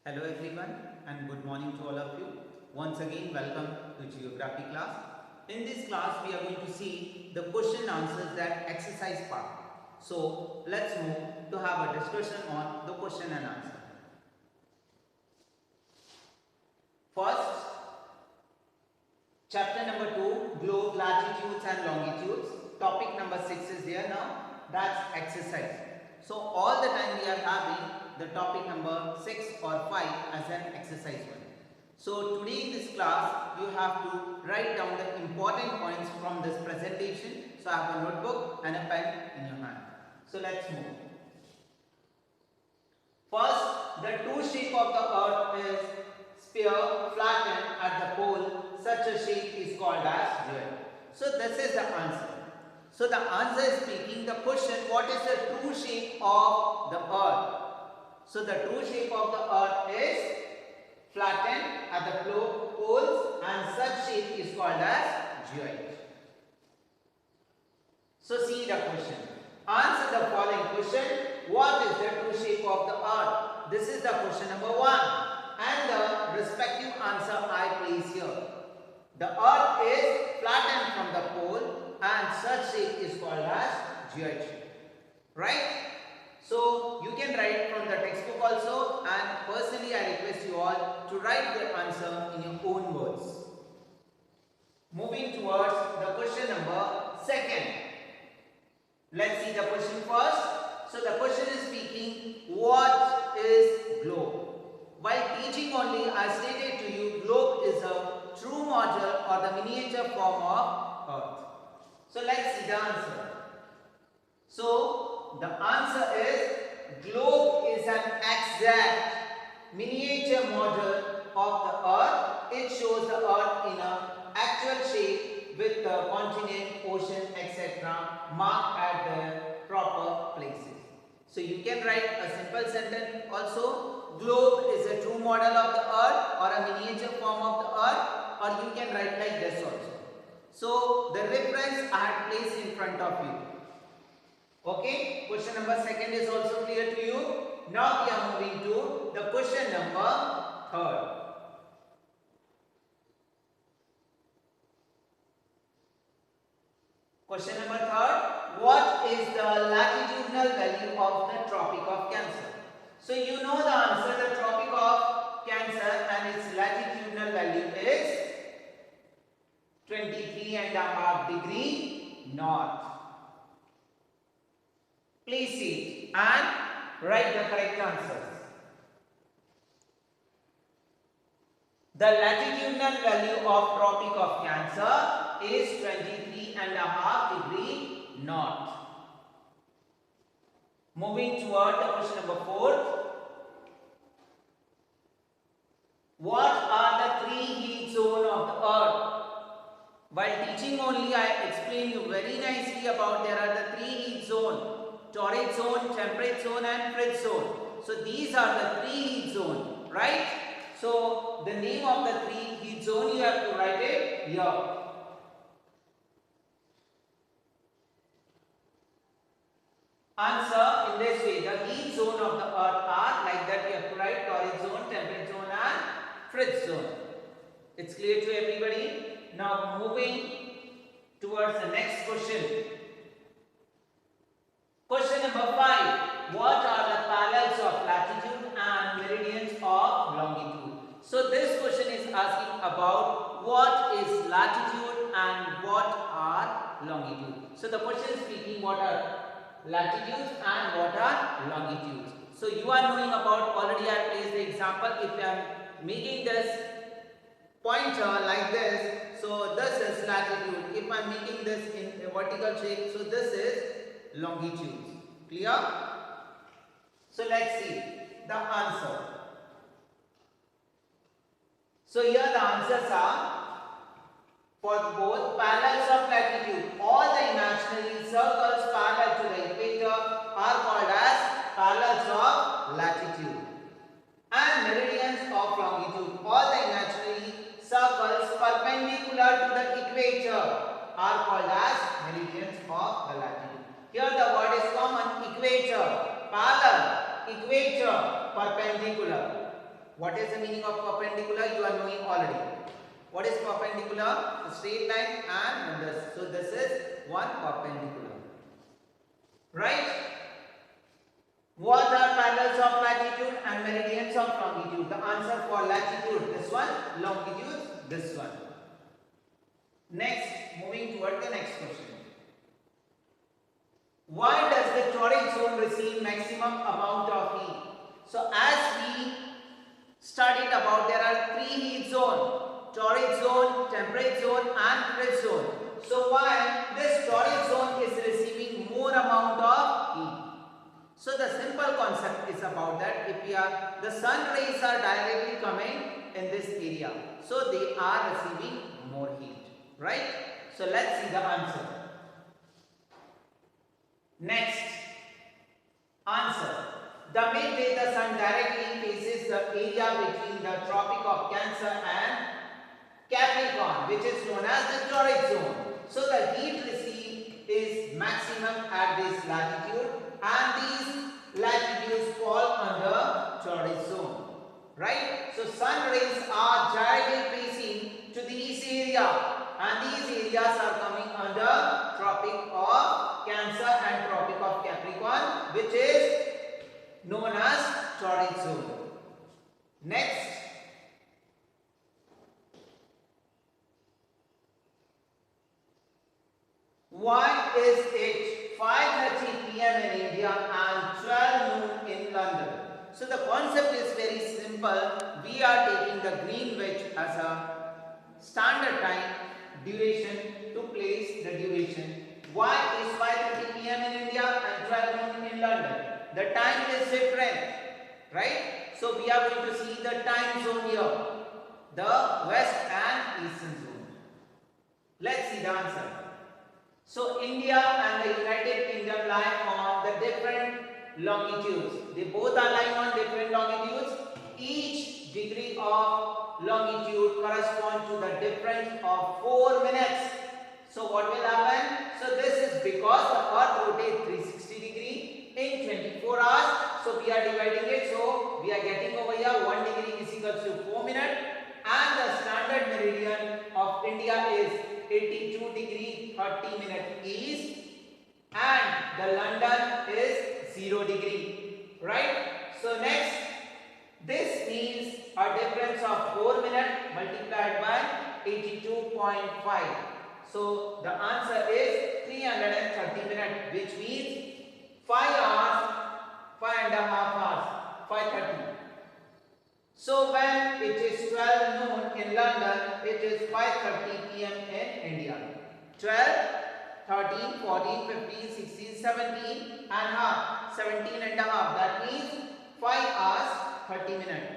Hello everyone and good morning to all of you. Once again welcome to geography class. In this class we are going to see the question answers that exercise part. So let's move to have a discussion on the question and answer. First, chapter number 2, globe latitudes and longitudes. Topic number 6 is there now, that's exercise. So all the time we are having the topic number 6 or 5 as an exercise one. So today in this class you have to write down the important points from this presentation. So I have a notebook and a pen in your hand. So let's move. First, the true shape of the earth is sphere flattened at the pole. Such a shape is called as geoid. So this is the answer. So the answer is speaking the question, what is the true shape of the earth? So the true shape of the earth is flattened at the poles and such shape is called as geoid. So see the question. Answer the following question. What is the true shape of the earth? This is the question number 1 and the respective answer I place here. The earth is flattened from the pole and such shape is called as geoid shape. Right? So you can write from the textbook also, and personally I request you all to write the answer in your own words. Moving towards the question number 2. Let's see the question first. So the question is speaking, what is globe? While teaching only, I stated to you globe is a true model or the miniature form of earth. So let's see the answer. So the answer is globe is an exact miniature model of the earth. It shows the earth in an actual shape with the continent, ocean, etc. marked at the proper places. So you can write a simple sentence also. Globe is a true model of the earth or a miniature form of the earth, or you can write like this also. So the reference I had placed in front of you. Okay, question number 2 is also clear to you. Now we are moving to the question number 3. Question number 3. What is the latitudinal value of the Tropic of Cancer? So you know the answer. The Tropic of Cancer and its latitudinal value is 23.5 degrees north. Place it and write the correct answers. The latitudinal value of Tropic of Cancer is 23.5 degrees north. Moving toward the question number 4. What are the 3 heat zones of the earth? While teaching only, I explain you very nicely about there are the 3 heat zones. Torrid zone, temperate zone and fridge zone. So these are the 3 heat zones, right? So the name of the 3 heat zone you have to write it here. Answer in this way. The heat zone of the earth are like that. You have to write torrid zone, temperate zone and fridge zone. It's clear to everybody? Now moving towards the next question. Question number 5. What are the parallels of latitude and meridians of longitude? So this question is asking about what is latitude and what are longitude. So the question is speaking what are latitudes and what are longitudes. So you are knowing about, already I placed the example. If I am making this pointer like this, so this is latitude. If I am making this in a vertical shape, so this is longitude. Clear? So let's see the answer. So here the answers are for both parallels of latitude. All the imaginary circles parallel to the equator are called as parallels of latitude. And meridians of longitude. All the imaginary circles perpendicular to the equator are called as meridians of the latitude. Here the word is common, equator, parallel, equator, perpendicular. What is the meaning of perpendicular? You are knowing already. What is perpendicular? A straight line and this. So this is one perpendicular. Right? What are parallels of latitude and meridians of longitude? The answer for latitude, this one. Longitude, this one. Next, moving toward the next question. Why does the torrid zone receive maximum amount of heat? So as we studied about, there are three heat zones: torrid zone, temperate zone and fridge zone. So why this torrid zone is receiving more amount of heat? So the simple concept is about that if we are, the sun rays are directly coming in this area, so they are receiving more heat, right? So let's see the answer. Next answer. The midday the sun directly faces the area between the Tropic of Cancer and Capricorn, which is known as the torrid zone. So the heat received is maximum at this latitude, and these latitudes fall under torrid zone, right? So sun rays are directly facing to these area, and these areas are coming under Tropic of Cancer and Tropic of Capricorn, which is known as torrid zone. Next, why is it 5:30 p.m. in India and 12 noon in London? So the concept is very simple. We are taking the Greenwich as a standard time duration to place the duration. Why is 5:30 p.m. in India and 12 noon in London? The time is different, right? So we are going to see the time zone here, the west and eastern zone. Let's see the answer. So India and the United Kingdom lie on the different longitudes. They both are lying on different longitudes. Each degree of longitude corresponds to the difference of 4 minutes. So what will happen? So this is because the earth rotates 360 degree in 24 hours. So we are dividing it. So we are getting over here 1 degree is equal to 4 minutes, and the standard meridian of India is 82 degree 30 minute east, and the London is 0 degree, right? So next, this means a difference of 4 minutes multiplied by 82.5. So the answer is 330 minutes, which means 5 hours, 5.5 hours, 5:30. So when it is 12 noon in London, it is 5:30 p.m. in India. 12, 13, 14, 15, 16, 17 and half, 17 and a half. That means 5 hours, 30 minutes,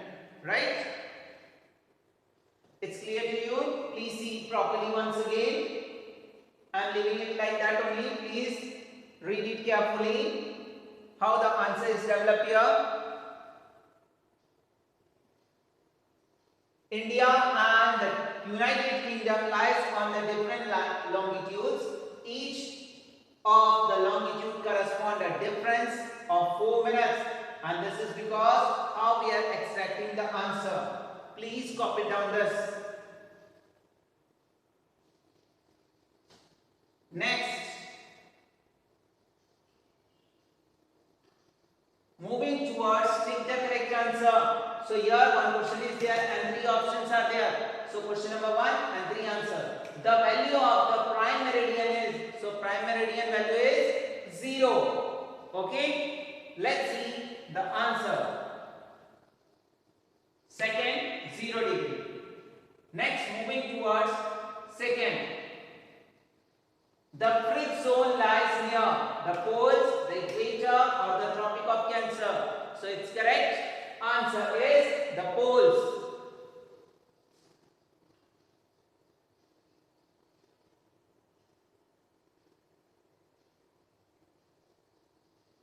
right? It's clear to you? Please see properly once again. I am leaving it like that only. Please read it carefully. How the answer is developed here. India and the United Kingdom lies on the different longitudes. Each of the longitude correspond a difference of 4 minutes, and this is because how we are extracting the answer. Please copy down this. Next, moving towards take the correct answer. So here one question is there and 3 options are there. So question number 1 and 3 answer. The value of the prime meridian is, so prime meridian value is 0. Okay, let's see the answer. Second, 0 degree. Next, moving towards second. The fridge zone lies near the poles, the equator or the Tropic of Cancer. So it's correct. Answer is the poles.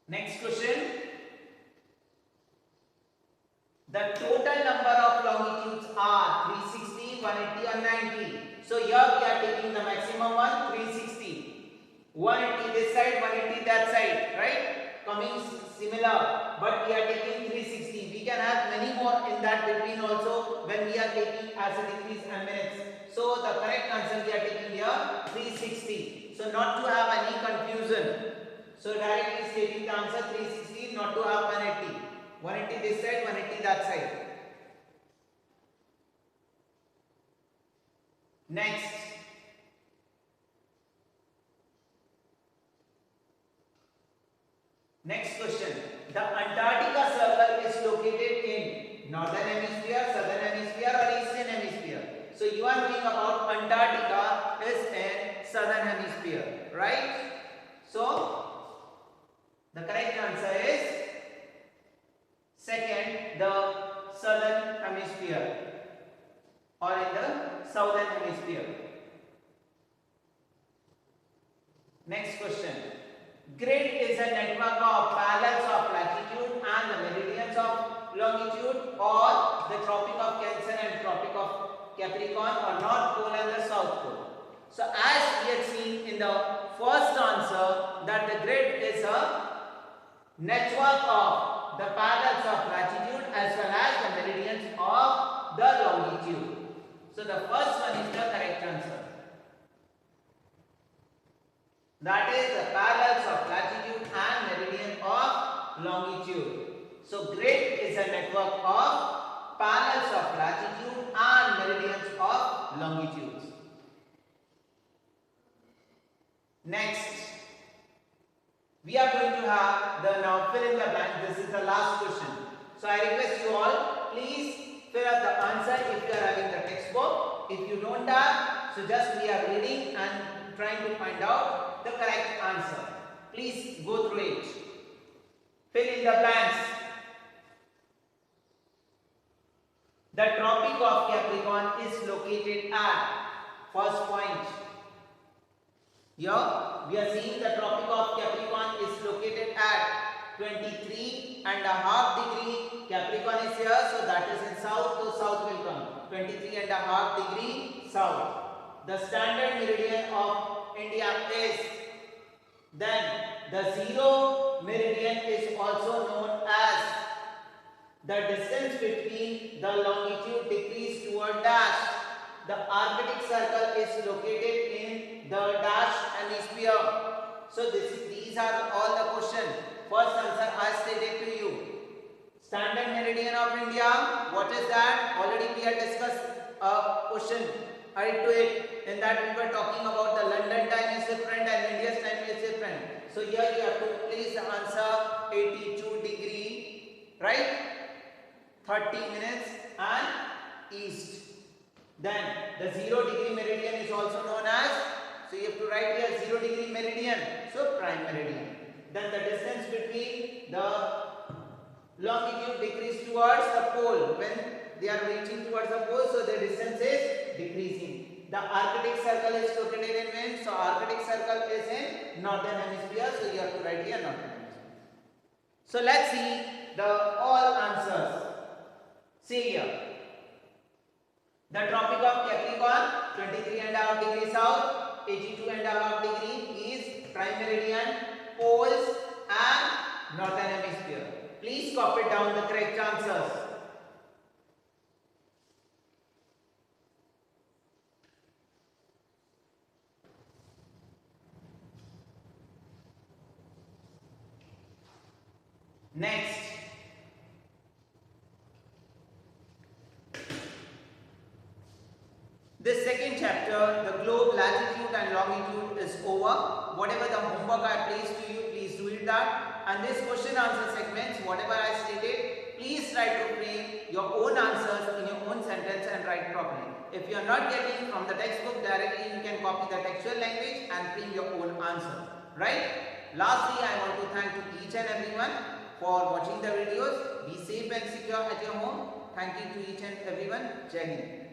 Next question. The total number of longitudes are 360, 180 and 90. So here we are taking the maximum one, 360. 180 this side, 180 that side, right? Coming similar, but we are taking 360. We can have many more in that between also when we are taking as it increase and minutes. So the correct answer we are taking here 360. So not to have any confusion. So directly stating the answer 360, not to have 180. 180 this side, 180 that side. Next. Next question. The Antarctica Circle is located in northern hemisphere, southern hemisphere or eastern hemisphere. So you are knowing about Antarctica is in southern hemisphere, right? So the correct answer is second, the southern hemisphere or in the southern hemisphere. Next question. Grid is a network of parallels of latitude and the meridians of longitude or the Tropic of Cancer and Tropic of Capricorn or North Pole and the South Pole. So as we had seen in the first answer that the grid is a network of the parallels of latitude as well as the meridians of the longitude. So the first one is the correct answer. That is the parallels of latitude and meridian of longitude. So grid is a network of parallels of latitude and meridians of longitudes. Next, we are going to have the now fill in the blank. This is the last question. So I request you all, please fill up the answer if you are having the textbook. If you don't have, so just we are reading and trying to find out the correct answer. Please go through it. Fill in the blanks. The Tropic of Capricorn is located at, first point. Here we are seeing the Tropic of Capricorn is located at 23.5 degree. Capricorn is here, so that is in south, so south will come. 23.5 degree south. The standard meridian of India is, then the zero meridian is also known as the distance between the longitude decrease toward dash. The Arctic Circle is located in the dash hemisphere. So these are all the questions. First answer I stated to you. Standard meridian of India, what is that? Already we had discussed a question added to it. In that we were talking about the London time is different and India's time is different. So here you have to place the answer 82 degree, right? 30 minutes and east. Then the 0 degree meridian is also known as, so you have to write here 0 degree meridian, so prime meridian. Then the distance between the longitude decrease towards the pole, when they are reaching towards the pole, so the distance is decreasing. The Arctic Circle is located in when? So Arctic Circle is in northern hemisphere, so you have to write here northern hemisphere. So let's see the all answers. See here. The Tropic of Capricorn, 23.5 degrees south, 82.5 degree is prime meridian, poles and northern hemisphere. Please copy down the correct answers. Next. This second chapter, the globe, latitude and longitude is over. Whatever the homework I placed to you, please do it that. And this question answer segments, whatever I stated, please try to frame your own answers in your own sentence and write properly. If you are not getting from the textbook directly, you can copy the textual language and frame your own answer. Right? Lastly, I want to thank to each and everyone for watching the videos. Be safe and secure at your home. Thank you to each and everyone. Jai Hind.